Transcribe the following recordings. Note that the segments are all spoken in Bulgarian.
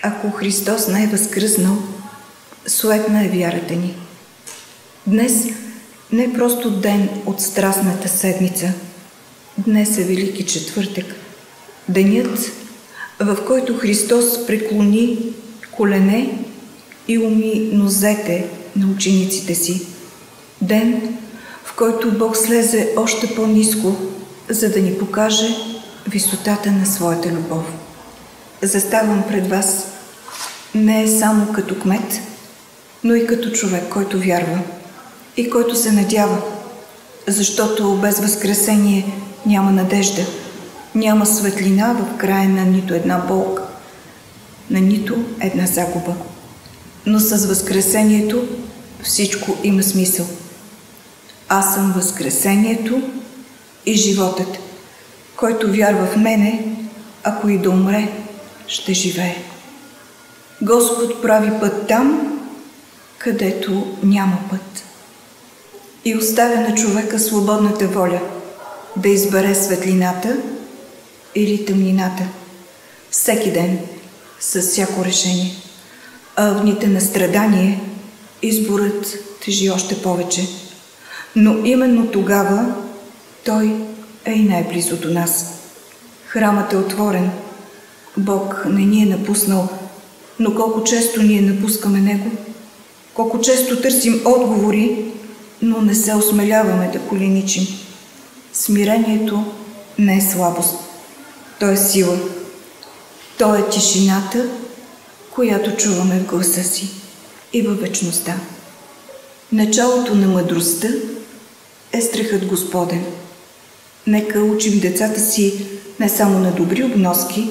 Ако Христос не е възкръснал, суетна е вярата ни. Днес не е просто ден от Страстната седмица. Днес е Велики четвъртък, денят, в който Христос преклони колене и уми нозете на учениците си. Ден, в който Бог слезе още по-ниско, за да ни покаже висотата на своята любов. Заставам пред вас не само като кмет, но и като човек, който вярва и който се надява, защото без възкресение няма надежда, няма светлина в края на нито една болка, на нито една загуба. Но с възкресението всичко има смисъл. Аз съм възкресението и животът. Който вярва в мене, ако и да умре, ще живее. Господ прави път там, където няма път. И оставя на човека свободната воля да избере светлината или тъмнината. Всеки ден, с всяко решение. А в дните на страдание изборът тежи още повече. Но именно тогава той е и най-близо до нас. Храмът е отворен. Бог не ни е напуснал, но колко често ние напускаме Него, колко често търсим отговори, но не се осмеляваме да коленичим. Смирението не е слабост, то е сила. То е тишината, която чуваме в гласа си и във вечността. Началото на мъдростта е страхът Господен. Нека учим децата си не само на добри обноски,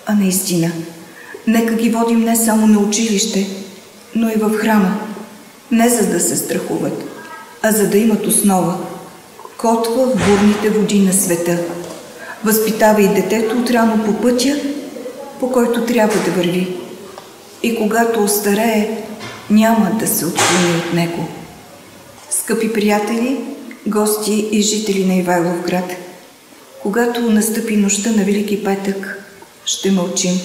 а на истина. Нека ги водим не само на училище, но и в храма. Не за да се страхуват, а за да имат основа. Котва в бурните води на света. Възпитавай детето отрано по пътя, по който трябва да върви. И когато остарее, няма да се отклони от него. Скъпи приятели, гости и жители на Ивайловград, когато настъпи нощта на Велики петък, ще мълчим.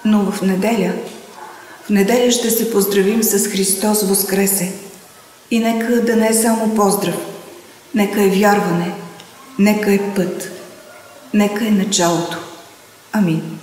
Но в неделя ще се поздравим с Христос воскресе. И нека да не е само поздрав, нека е вярване, нека е път, нека е началото. Амин.